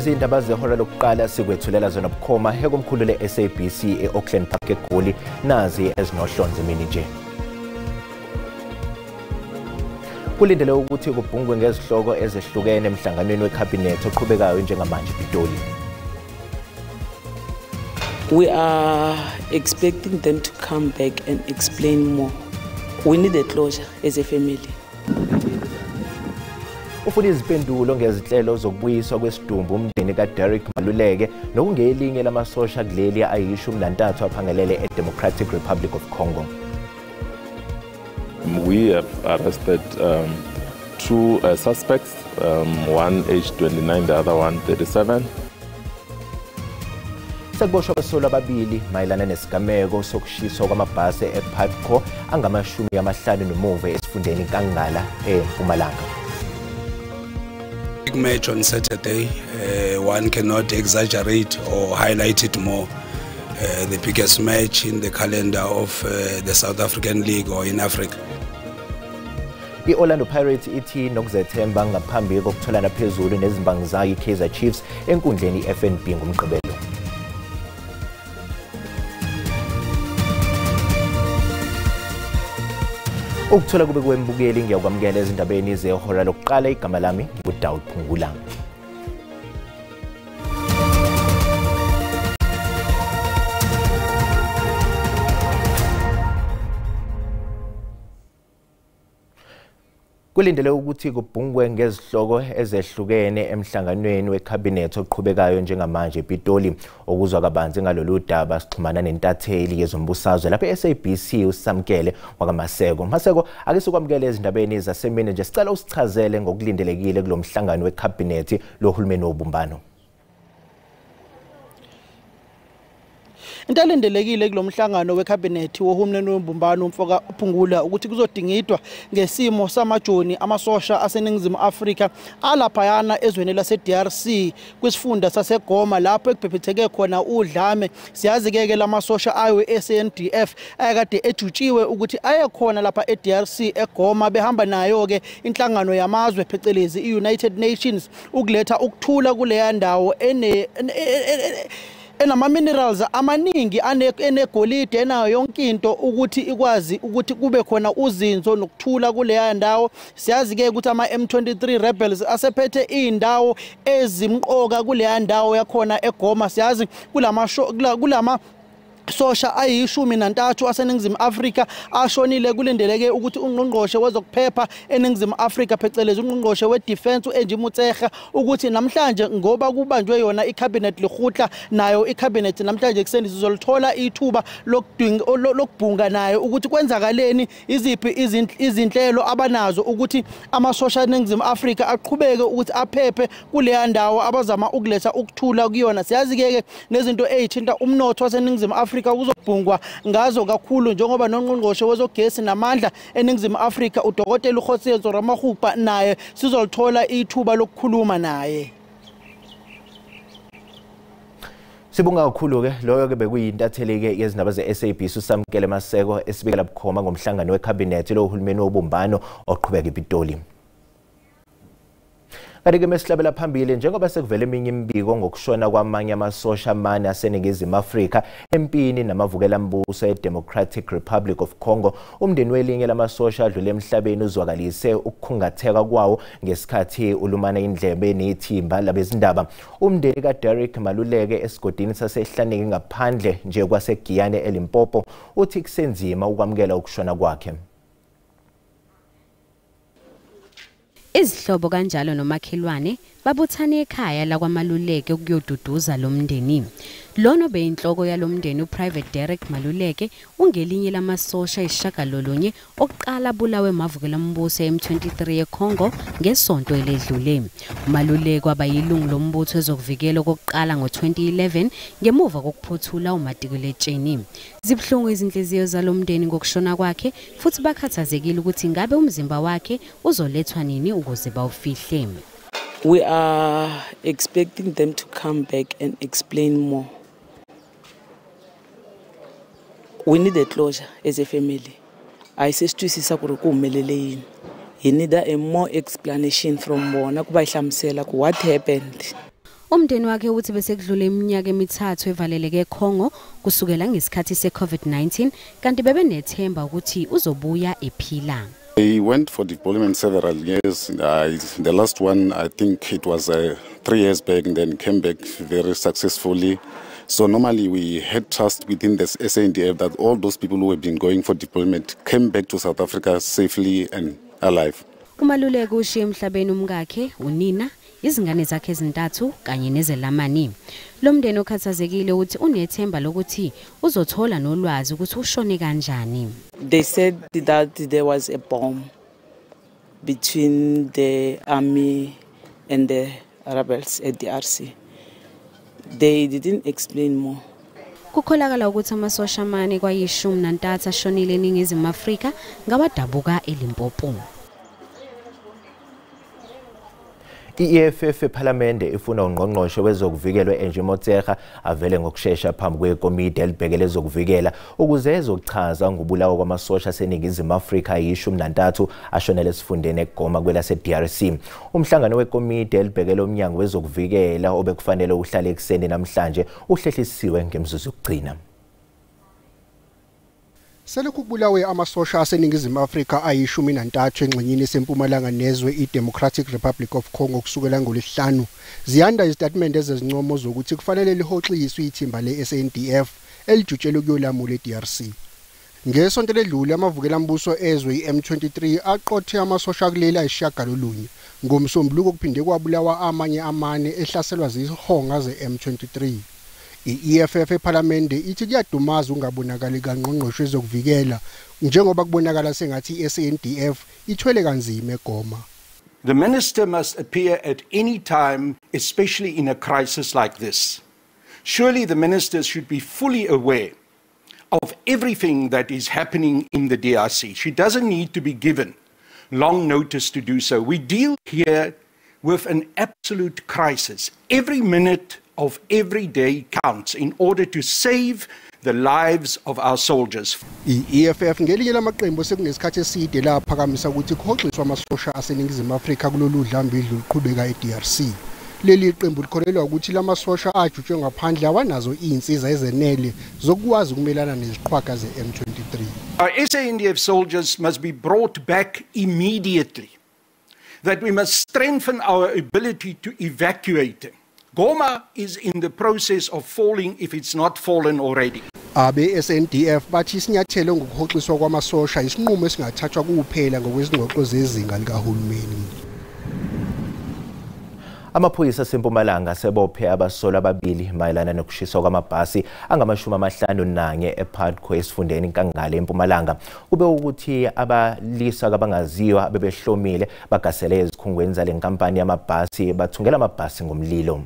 Lezi indaba zehora lokuqala sikwethulela zona bukhoma hekomkhulu le-SABC e-Auckland Park eGoli nazi ezinohlonze mini nje. Kulindele ukuthi kubhungwe ngezihloko ezehlukene emhlanganweni wekhabhinethi oqhubekayo njengamanje ePitoli. We are expecting them to come back and explain more. We need a closure as a family. Ufuna izimpendulo ngezinhlelo zokubuyiswa kwesidumbu umndeni kaDerek Maluleke nokungelinye lamasosha kuleli ayishumi nantathu aphangelele eDemocratic Republic of Congo. We have arrested two suspects, one aged 29, the other one 37. Sekuboshwa abasolwa ababili mayelana nesigameko sokushiswa kwamabhasi ePatco angama-50 nomuva esifundeni kaNgala eMpumalanga. Big match on Saturday. One cannot exaggerate or highlight it more. The biggest match in the calendar of the South African League or in Africa. I-Orlando Pirates ithi nokuzethemba ngaphambi kokutholana phezulu nezimbangi zayo i-Kaizer Chiefs enkundleni i-FNB ngomgqibelo. Ukuthola kube kwembukeli ngiyakwamukela ezindabeni zehora lokuqala igama lami nguDaud Phungula. Kulindele ukuthi kubhungwe ngezihloko ezehlukene emhlanganweni wekhabhinethi oqhubekayo njengamanje ePitoli. Okuzwa kabanzi ngalolu daba sixhumana nentatheli yezombusazwe lapha eSABC uSamkele wakaMaseko. Maseko, ake sikwamukele ezindabeni zasemini nje sicela usichazele ngokulindelekile kulomhlangano wekhabhinethi lohulumeni wobumbano. Into elindelekile kulomhlangano wekhabhinethi wohulumeni wobumbano umfoka Phungula ukuthi kuzodingidwa ngesimo samajoni amasosha aseningizimu Afrika alaphayana ezweni lase-DRC kwisifunda saseGoma lapho ekubhebhetheke khona udlame. Siyazi ke lamasosha ayo e-SANDF ayekade ejutshiwe ukuthi aye khona lapha e-DRC eGoma behamba nayo ke inhlangano yamazwe phecelezi i-United Nations ukuletha ukuthula kuleya ndawo enama minerals amaningi enegolide enayo yonke into ukuthi ikwazi ukuthi kube khona uzinzo nokuthula kuleya ndawo. Siyazi ke ukuthi ama M23 rebels asephethe indawo ezimqoka kuleya ndawo yakhona eGoma. Siyazi kulama sosha ayishumi nantathu aseningizimu Afrika ashonile. Kulindeleke ukuthi ungqongqoshe wezokuphepha eningizimu Afrika phecelezi ungqongqoshe wedefense uEnji Motshekga ukuthi namhlanje ngoba kubanjwe yona icabinet lihutla nayo icabinet namhlanje kuseni sizolithola ithuba lokubhunga nayo ukuthi kwenzakaleni iziphi izinhlelo abanazo ukuthi amasosha eningizimu Afrika aqhubeke ukuthi aphephe kuleya ndawo abazama ukuletha ukuthula kuyona. Siyazi ke nezinto ezithinta umnotho waseningizimu Afrika uzobhungwa ngazo kakhulu njengoba nongqongqoshe wezogesi namandla eningizimu Afrika uDokotela uKhosentso Ramaphosa naye sizolithola ithuba lokukhuluma naye. Sibonga kakhulu ke loyo ke bekuyintatheli ke yezindaba ze-SABC uSamkele Maseko esibikela bukhoma ngomhlangano wekhabhinethi lohulumeni wobumbano oqhubeka ePitoli. Kanti-ke mesihlabela phambili njengoba sekuvele eminye imibiko ngokushona kwamanye amasosha amane aseningizimu Afrika empini namavukelambuso eDemocratic Republic of Congo, umndeni welinye lamasosha adlule emhlabeni uzwakalise ukukhungatheka kwawo ngesikhathi ulumana indlebe nethimba labezindaba. Umndeni kaDerek Maluleke esigodini sasehlanike ngaphandle nje kwaseGiyane eLimpopo uthi kusenzima ukwamukela ukushona kwakhe. Izihlobo kanjalo nomakhelwane babuthane ekhaya la kwaMaluleke ukuyoduduza lo mndeni. Lono beyinhloko yalomndeni uPrivate Derek Maluleke ungelinye lamasosha ishagalolunye oqala bulawe mavukelambuso M23 eCongo ngesonto eledlule. Maluleke wabayilungu lombutho ezokuvikela kokuqala ngo2011 ngemuva kokuphothula uMatikuletsheni. Zibhlungu izinhliziyo zalomndeni ngokushona kwakhe futhi bakhathazekile ukuthi ngabe umzimba wakhe uzolethwa nini ukuze bawufihle. We are expecting them to come back and explain more. We need a closure as a family. I say sitwisisa ku ri ku humelele yini. He need a more explanation from bona ku va hlamsela ku what happened. Umndeni wakhe uthi bese kudlula iminyaka emithathu evaleleke eCongo kusukela ngesikhathi seCovid-19 kanti bebenethemba ukuthi uzobuya ephila. He went for deployment several years. The last one, I think it was 3 years back, and then came back very successfully. So normally we had trust within the SANDF that all those people who have been going for deployment came back to South Africa safely and alive. Umaluleke ushiye emhlabeni umkakhe, unina, izingane zakhe ezintathu kanye nezelamani. Lo mndeni okhathazekile uthi unethemba lokuthi uzothola nolwazi ukuthi ushone kanjani. They said that there was a bomb between the army and the rebels at the RC. They didn't explain more. Kukholakala ukuthi amasosha amane kwayi-13 ashonile eNingizimu Afrika ngabadabuka eLimpopo. I-EFF ePhalamende ifuna ungqongqoshe wezokuvikelwa Angie Motshekga avele ngokusheshsha phambi kwekomiti elibhekele ezokuvikela ukuze ezochaza ngobulawo kwamasosha aseNingizimu Afrika ayi-13 ashonele esifundeni eGoma kwelase-DRC. Umhlangano wekomiti elibhekele umnyango wezokuvikela obekufanele uhlale ekuseni namhlanje uhlehlisiwe ngemzuzu yokugcina. Selokhu kubulawe amasosha aseNingizimu Afrika ayi-13 engxenyeni esempumalanga nezwe iDemocratic Republic of Congo kusukela ngoLwesihlanu. Ziyanda izitatimende ezezincomo zokuthi kufanele lihoxiswe ithimba le-SANDF elijutshelwe kuyolamula eDRC. Ngesonto ledlule amavukelambuso ezwe i-M23 aqothe amasosha kuleli ayisishiyagalolunye. NgoMsombuluko kuphinde kwabulawa amanye amane ehlaselwa zihonga ze-M23. I-EFF ePhalamende ithi kuyadumaza ungabonakali kangqongqoshe ezokuvikela njengoba kubonakala sengathi i-SANDF ithwele kanzima eGoma. The minister must appear at any time, especially in a crisis like this. Surely the ministers should be fully aware of everything that is happening in the DRC. She doesn't need to be given long notice to do so. We deal here with an absolute crisis. Every minute of every day counts in order to save the lives of our soldiers. I-EFF ngelinye lamaqembu sekunesikhathi eside laphakamisa ukuthi kuhoxiswa amasosha aseNingizimu Afrika kulolu dlambidlu luqhubeka eDRC. Leli qembu likholelwa ukuthi lamasosha ajutshwe ngaphandle awanazo izinsiza ezenele zokwazi ukumelana neziqhwaga ze-M23. Our SANDF soldiers must be brought back immediately. That we must strengthen our ability to evacuate. Goma is in the process of falling if it's not fallen already. Abe-SANDF bathi isinyathelo ngokuhoxiswa kwamasosha isinqumo esingathathwa kuphela ngokwezingxoxo zezinga likahulumeni. Amaphoyisa aseMpumalanga sebophe abasolwa ababili mayelana nokushiswa kwamabhasi angama-51 ePADCO esifundeni iNkangala eMpumalanga. Kube ukuthi abalisa abangaziwa abebehlomile bagasele ezikhungweni zale nkampani yamabhasi bathungela amabhasi ngomlilo.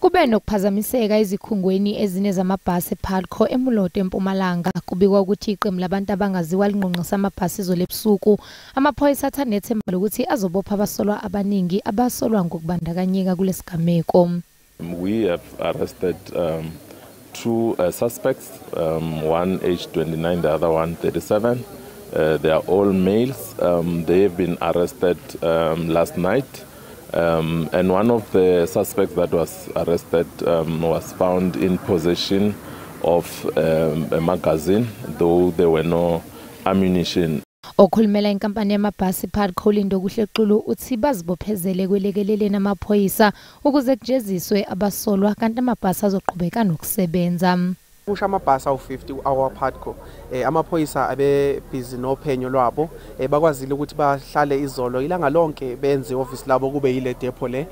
Kube nokuphazamiseka izikhungweni ezine zamabhasi ePADCO eMuloto eMpumalanga kubikwa ukuthi iqembu labantu abangaziwa linqonqisa amabhasi izolo ebusuku. Amaphoyisa athanethemba lokuthi azobopha abasolwa abaningi abasolwa ngokubandakanyeka kulesigameko. We have arrested 2 suspects, one aged 29, the other one 37. They are all males. They have been arrested last night. And one of the suspects that was arrested was found in possession of a magazine, though there were no ammunition. Okhulumela inkampani yamabhasi iPADCO Lindo Kuhlequlu uthi bazibophezele kwelekeleleni amaphoyisa ukuze kujeziswe abasolwa kanti amabhasi azoqhubeka nokusebenza. Kusha amabhasi awu-50 awaPADCO amaphoyisa abe busy nophenyo lwabo bakwazile ukuthi bahlale izolo ilanga lonke benze office labo kube yile depot le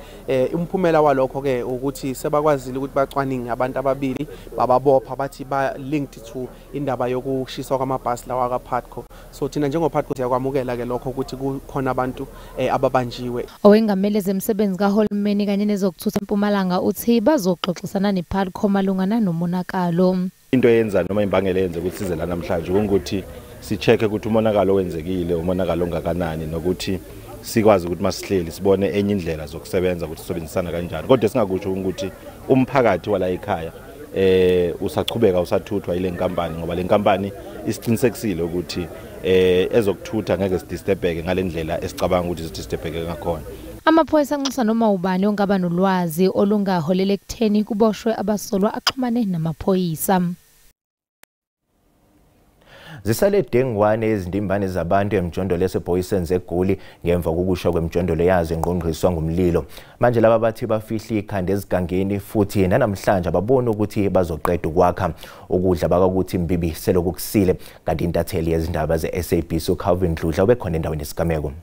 umphumela walokho ke ukuthi sebakwazile ukuthi bacwaninge abantu ababili bababopha bathi ba linked to indaba yokushiswa kwamabhasi lawa kaPADCO. So thina njengoPADCO siyakwamukela ke lokho ukuthi kukhona abantu ababanjiwe. Owengamele zemsebenzi kahulumeni kanye nezokuthutha eMpumalanga uthi bazoxoxisana nePADCO malungana nomonakalo. Into yenza noma imbangela yenze ukuthi size la namhlanje ukuthi si-check ukuthi umonakalo wenzekile umonakalo ongakanani nokuthi sikwazi ukuthi masihleli sibone enye indlela zokusebenza ukuthi sisebenzisana kanjani. Kodwa singakusho ukuthi umphakathi wala ekhaya usaqhubeka usathuthwa ile nkampani ngoba le nkampani isiqinisekisile ukuthi ezokuthutha ngeke sidisturbeke ngalendlela esicabanga ukuthi sidisturbeke ngakhona. Amaphoyisa anxusa noma ubani ongaba nolwazi olungaholela ekutheni kuboshwe abasolwa axhumane namaphoyisa. Zisale dengwane ezindimbane zabantu emjondolo yaseBooysens eGoli ngemva kokusha kwemjondolo yazo engqongqiswa ngumlilo. Manje laba bathi bafihla ikhanda ezigangeni futhi nanamhlanje ababona ukuthi bazoqeda ukwakha ukudla bakakuthi imbibi selokukusile. Kanti intatheli yezindaba ze-SABC uCalvin Dludla ubekhona endaweni yesigameko.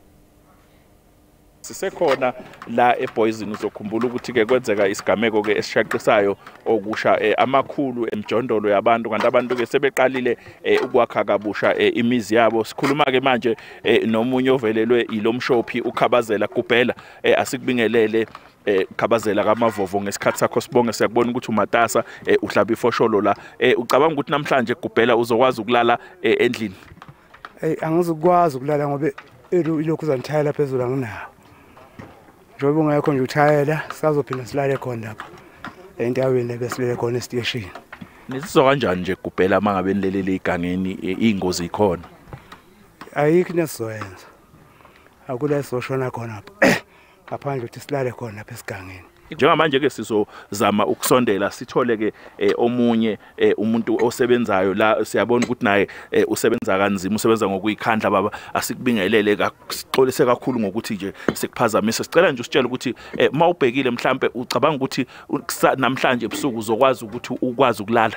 Sisekhona la eBooysens uzokhumbula ukuthi ke kwenzeka isigameko ke esishaqisayo okusha amakhulu emjondolo yabantu kanti abantu ke sebeqalile ukwakha kabusha imizi yabo. Sikhuluma ke manje nomunye ovelelwe ilomshophi uKhabazela Kubhela asikubingelele Khabazela kaMavovo ngesikhathi sakho sibonge siyakubona ukuthi umatasa uhlaba ifosholo la ucabanga ukuthi namhlanje Kubhela uzokwazi ukulala endlini? Angizukwazi ukulala ngoba ilokhu uzanithayela phezulu anginawo. Njobe ungekho nje uthayela sizophinda silale khona lapha endaweni besilele khona estation. Nisizwa kanjani nje Kubhela mangabe nilelele igangeni ingozi ikhona? Ayikho nesizoyenza. Akula sizoshona khona lapha. Ngaphandle ukuthi silale khona lapha esigangeni. Njengamanje ke sizozama ukusondela sithole ke omunye umuntu osebenzayo la siyabona ukuthi naye usebenza kanzima usebenza ngokuyikhandla baba asikubingelele sixolise kakhulu ngokuthi nje sikuphazamise sicela nje usitshela ukuthi mawubhekile mhlambe ucabanga ukuthi namhlanje ebusuku uzokwazi ukuthi ukwazi ukulala.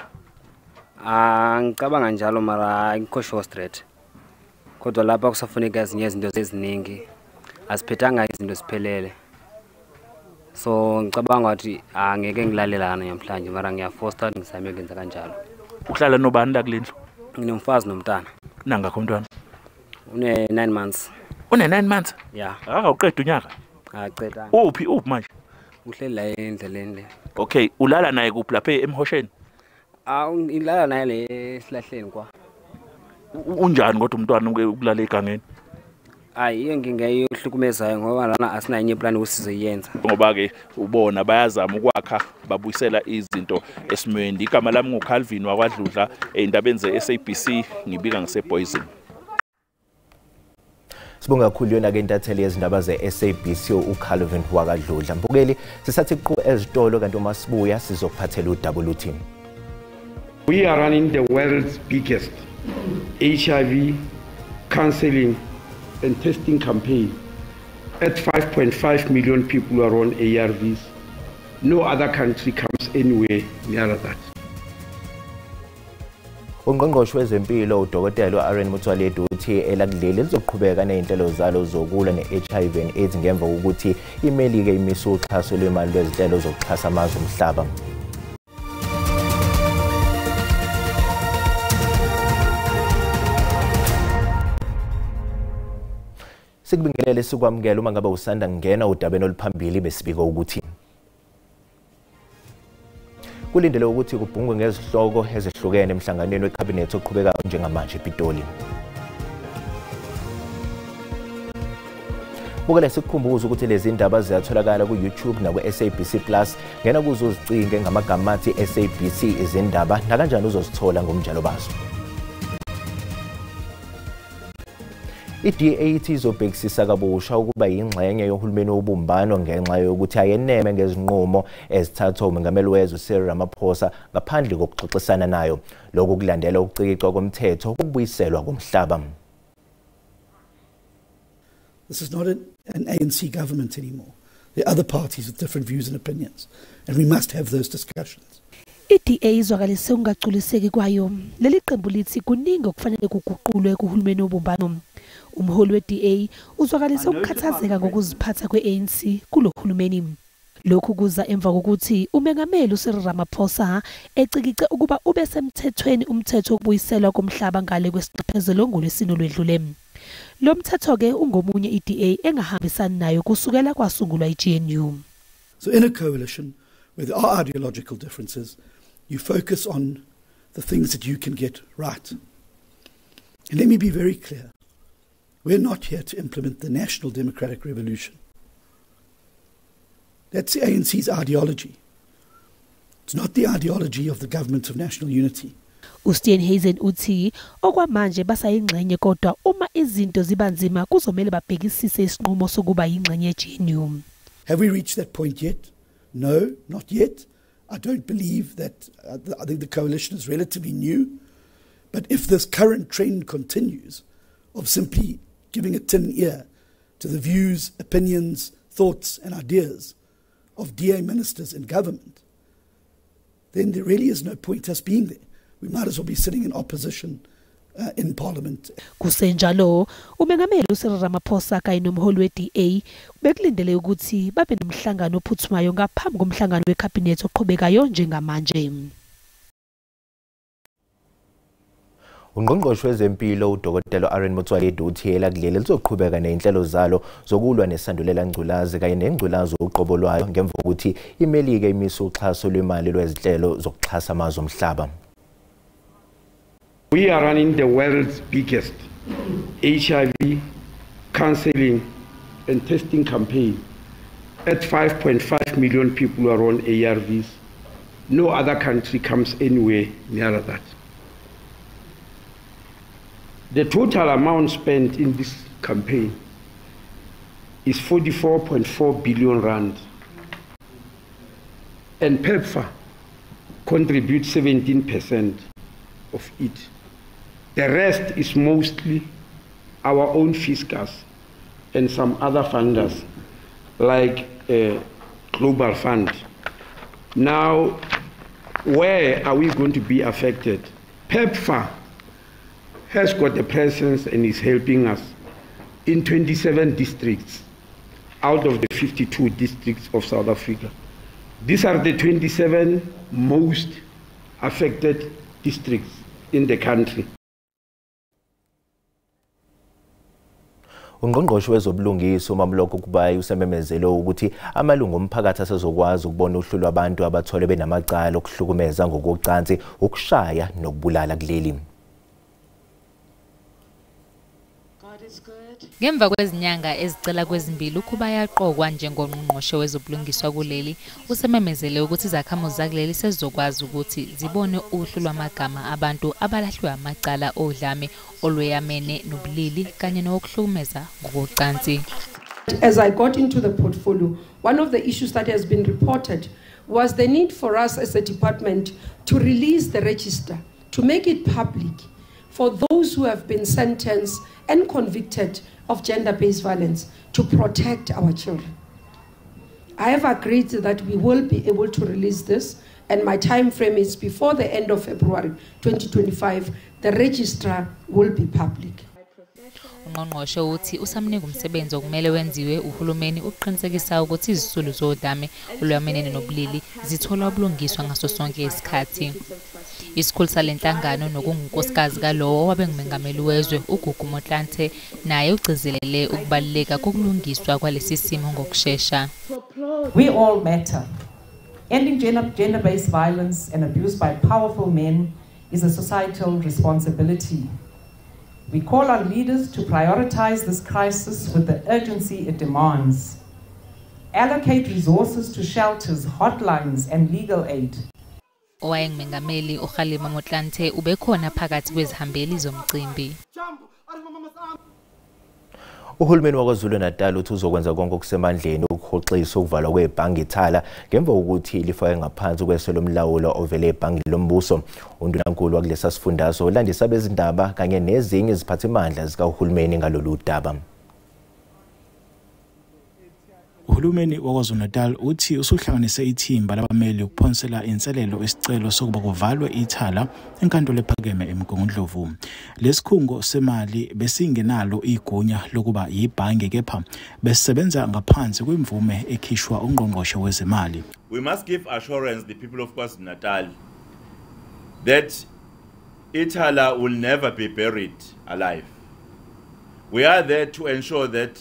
Ngicabanga njalo mara ngikho straight kodwa lapha kusafuneka ezinye izinto eziningi asiphethanga izinto siphelele. So ngicabanga ukuthi angeke ngilalelana namhlanje mara ngiyafosta ngisame ukwenza kanjalo. Uhlala nobani la kulendlu? Nginomfazi nomntana. Nangakho umntwana? Une 9 months. Une 9 months? Yeah. Uqeda unyaka? Qeda. Uphi manje? Uhleli la endleleni le. Okay, ulala naye kuphi lapha eMhosheni? Ngilala naye le esilahleni kwa. Unjani kodwa umntwana ukulala egangeni? Hayi ngingayohlukumezayo ngoba lana asinayo enye plan usizoyenza. Ngoba ke ubona bayazama ukwakha babuyisela izinto esimweni. Igama lami nguCalvin wakwaDludla endabeni ze-SABC ngibika ngiseBooysens. Sibonga kakhulu yona ke intatheli yezindaba ze-SABC uCalvin wakwaDludla. Mbukeli sisathi qhu ezitolo kanti uma sibuya sizokuphathela uWT. We are running the world's biggest HIV counseling and testing campaign at 5.5 million people are on ARVs. No other country comes anywhere near that. Ungqongqoshe wezempilo uDokotela uAren Motsoaledi uthi elakuleli lizoqhubeka nezinhlelo zalo zokulwa ne-HIV and AIDS ngemva kokuthi iMelika imise uxhaso lwemali lwezinhlelo zokuxhasa amazwe omhlaba. Sikubingelele sikwamukela uma ngabe usanda ngena udabeni oluphambili besibika ukuthi kulindele ukuthi kubhungwe ngezihloko ezihlukene emhlanganweni wecabinet oqhubekayo njengamanje ePitoli. Bukela sikukhumbuza ukuthi lezi ndaba ziyatholakala ku-YouTube naku-SABC Plus. Ngena kuzo uzicinge ngamagama athi SABC izindaba nakanjani uzozithola ngomjalo bazo. I-DA izobhekisisa kabusha ukuba yingxenye yohulumeni wobumbano ngenxa yokuthi ayeneme ngezinqumo ezithathwa uMengameli wezwe Cyril Ramaphosa ngaphandle kokuxoxisana nayo. Lokhu kulandela ukucikicwa komthetho wokubuyiselwa komhlaba. This is not an ANC government anymore. There are other parties with different views and opinions, and we must have those discussions. I-DA izwakalise ungaculiseki kwayo. Leli qembu lithi kuningi okufanele kuguqulwe kuhulumeni wobumbano. Umholi we-DA uzwakalise ukukhathazeka ngokuziphatha kwe-ANC kulo hulumeni. Lokhu kuza emva kokuthi uMengameli uCyril Ramaphosa ecikice ukuba ube semthethweni umthetho wokubuyiselwa komhlaba ngale kwesiqephezelo ngolwesine lwedlule. Lo mthetho ke ungomunye i-DA engahambisani nayo kusukela kwasungulwa i-GNU. So in a coalition where there are ideological differences, you focus on the things that you can get right. And let me be very clear. We're not here to implement the National Democratic Revolution. That's the ANC's ideology. It's not the ideology of the Government of National Unity. uSteenhuisen uthi okwamanje basayingxenye kodwa uma izinto ziba nzima kuzomela babhekisise isinqumo sokuba yingxenye yeGNU. Have we reached that point yet? No, not yet. I don't believe that. I think the coalition is relatively new. But if this current trend continues of simply giving a tin ear to the views, opinions, thoughts and ideas of DA ministers in government, then there really is no point us being there. We might as well be sitting in opposition in parliament. Kusenjalo umengameli uCyril Ramaphosa kanye nomholi weDA bekulindele ukuthi babe nomhlangano ophuthumayo ngaphambi komhlangano wecabinet oqhubekayo njengamanje. Ungqongqoshe wezempilo uDkt Aaron Motsoaledi uthiyela kuleli lizoqhubeka nezinhlelo zalo zokulwa nesandulela ngculazi kanye nengculazi uqobo lwayo ngemva kokuthi iMelika imisa uxhaso lwemali lwezinhlelo zokuxhasa amazwe omhlaba. We are running the world's biggest HIV counseling and testing campaign. At 5.5 million people are on ARVs. No other country comes anywhere near that. The total amount spent in this campaign is 44.4 billion rand. And PEPFAR contributes 17% of it. The rest is mostly our own fiscus and some other funders like Global Fund. Now, where are we going to be affected? PEPFAR has got a presence and is helping us in 27 districts out of the 52 districts of South Africa. These are the 27 most affected districts in the country. Ungqongqoshe wezobulungiswa uMamloko Kubayi usememezele ukuthi amalungu omphakathi asezokwazi ukubona uhlu lwabantu abathole benamacala okuhlukumeza ngokocansi, ukushaya nokubulala kuleli. Ngemva kwezinyanga ezicela kwezimbili ukuba yaqokwa njengongqongqoshe wezobulungiswa kuleli usememezele ukuthi izakhamuzi zakuleli sezizokwazi ukuthi zibone uhlu lwamagama abantu abalahlwe amacala odlame olweyamene nobulili kanye nokuhlukumeza ngokocansi. As I got into the portfolio, one of the issues that has been reported was the need for us as a department to release the register, to make it public for those who have been sentenced and convicted of gender-based violence, to protect our children. I have agreed that we will be able to release this, and my time frame is before the end of February 2025, the registrar will be public. Ungqongqoshe uthi usamnika umsebenzi okumele wenziwe uhulumeni ukuqinisekisa ukuthi izisulu zodlame olwamenene nobulili zithola ubulungiswa ngaso sonke isikhathi. Isikhulu salenhlangano nokungunkosikazi kalowo wabe ngumengameli wezwe uGugu Motlanthe naye ugcizelele ukubaluleka kokulungiswa kwalesi simo ngokusheshsha. We all matter. Ending gender-based violence and abuse by powerful men is a societal responsibility. We call on leaders to prioritize this crisis with the urgency it demands. Allocate resources to shelters, hotlines, and legal aid. Owayengumengameli uKhalima Motlanthe ubekhona phakathi kwezihambeli zomcimbi. Uhulumeni waKwaZulu-Natal uthi uzokwenza konke okusemandleni ukuhoxisa ukuvalwa kwebhangi Thala ngemva kokuthi lifake ngaphansi kweso lomlawulo ovele ebhangi lombuso. Undunankulu wakulesa sifundazwe ulandisa bezindaba kanye nezinye iziphathimandla zikahulumeni ngalolu daba. Uhulumeni waKwaZulu-Natal uthi usuhlanganise ithimba labameli ukuphonsela inselelo isicelo sokuba kuvalwe ithala enkantolo ephakeme eMgungundlovu. Lesikhungo semali besingenalo igunya lokuba yibhange kepha besebenza ngaphansi kwemvume ekhishwa ungqongqoshe wezemali. We must give assurance the people of KwaZulu-Natal that ithala will never be buried alive. We are there to ensure that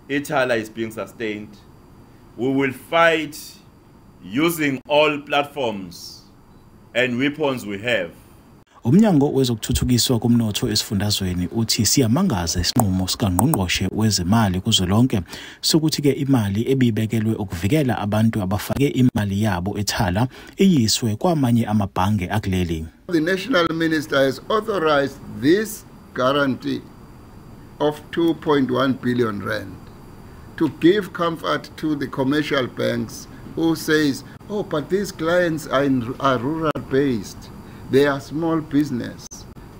ithala is being sustained. We will fight using all platforms and weapons we have. Umnyango wezokuthuthukiswa komnotho esifundazweni uthi siyamangaza isinqumo sikaNgqongqoshe wezemali kuzolonke sokuthi ke imali ebibekelwe ukuvikela abantu abafake imali yabo ethala iyiswe kwamanye amabhange akuleli. The national minister has authorized this guarantee of 2.1 billion rand to give comfort to the commercial banks who says, oh, but these clients are rural based. They are small business.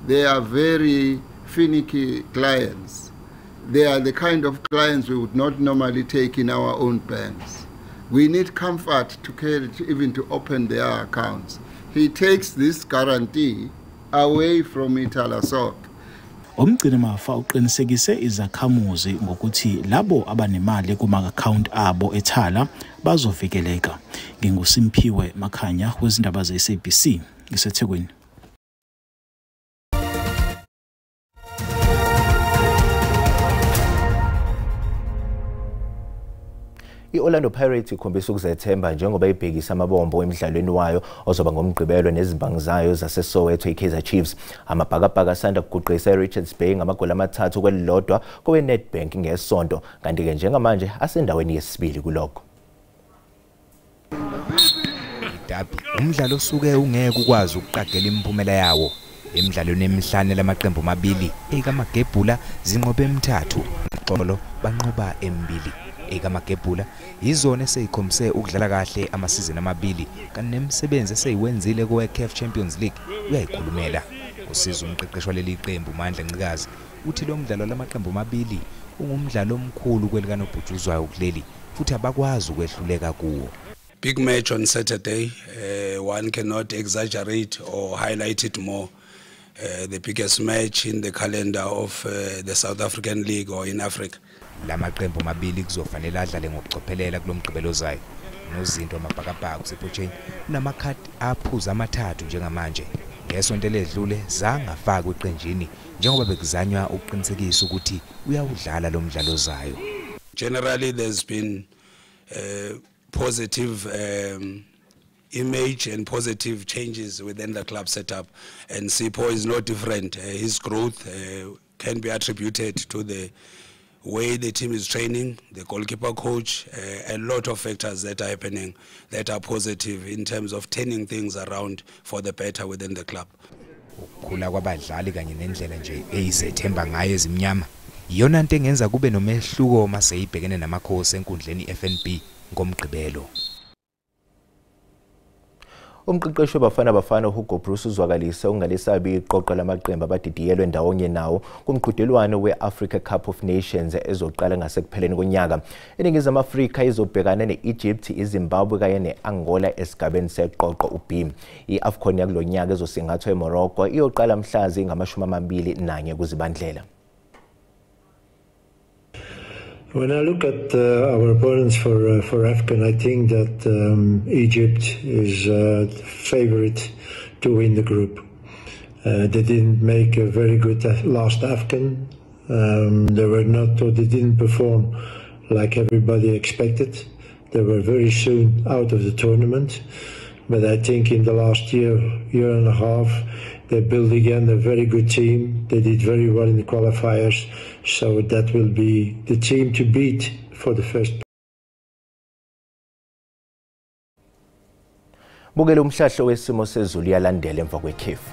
They are very finicky clients. They are the kind of clients we would not normally take in our own banks. We need comfort even to open their accounts. He takes this guarantee away from Italasok. Umgcini mafa uqinisekise izakhamuzi ngokuthi labo abanemali kuma-account abo ethala bazovikeleka. NginguSimphiwe Makhanya wezindaba ze-SABC ngiseThekwini. I-Orlando Pirates ikhombisa ukuzethemba njengoba ibhekisa amabombo emidlalweni wayo ozoba ngomgqibelo nezimbangi zayo zaseSoweto iKaizer Chiefs. Amabhakabhaka asanda kuguqisa eRichards Bay ngamagoli 3-1 kowe-Nedbank ngesonto, kanti-ke njengamanje asendaweni yesibili kulokho. Idabi umdlalo osuke ungeke ukwazi ukuqagela imiphumela yawo. Emidlalweni emihlane lamaqembu amabili ekaMagebhula zinqobe emithathu, uXolo banqoba emibili. EkaMagebhula izona eseyikhombise ukudlala kahle amasizini amabili kanti nemisebenzi eseyiwenzile kowe-CAF Champions League uyayikhulumela. Usiza umqeqeshi waleli qembu Mandla Ncikazi uthi lo mdlalo lamaqembu amabili ungumdlalo omkhulu kwelikanobhutshuzwayo kuleli futhi abakwazi ukwehluleka kuwo. Big match on Saturday. One cannot exaggerate or highlight it more. The biggest match in the calendar of the South African League or in Africa. Lamaqembu amabili kuzofanele adlale ngokucophelela kulomgqibelo zayo. Nozinto amabhakabhaka kusePortchane unamakhadi aphuza amathathu njengamanje. Ngesonto ledlule zangafaka eqenjini njengoba bekuzanywa ukuqinisekisa ukuthi uyawudlala lo mdlalo zayo. Generally there's been positive image and positive changes within the club setup, and Sipho is no different. His growth can be attributed to the way the team is training, the goalkeeper coach, a lot of factors that are happening that are positive in terms of turning things around for the better within the club. Ukukhula kwabadlali kanye nendlela nje eyizethemba ngayo ezimnyama iyona nto engenza kube nomehluko mase ibhekene namakhosi enkundleni FNB ngomgqibelo. Umqeqeshi wabafana Hugo Bruce uzwakalise ungalisabi iqoqo lamaqembu abadidiyelwe ndawonye nawo kumqhudelwano we-Africa Cup of Nations ezoqala ngasekupheleni konyaka. Iningizimu Afrika izobhekana ne-Egypt, iZimbabwe kanye ne-Angola esigabeni seqoqo U-B. I-AFCON yakulonyaka ezosingathwa eMorocco iyoqala mhla zingama-21 kuZibandlela. When I look at our opponents for AFCON, I think that Egypt is the favorite to win the group. They didn't make a very good last AFCON. They didn't perform like everybody expected. They were very soon out of the tournament. But I think in the last year and a half, they built again a very good team. They did very well in the qualifiers. So that will be the team to beat for the first. Bukela umhlahlo wesimo sezulu yalandela emva kwekhefu.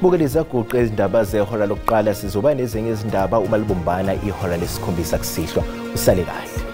Bukela izaguqu ezindaba zehora lokuqala sizoba nezinye izindaba uma libumbana ihora lesikhombisa kusihlwa. Usale kahle.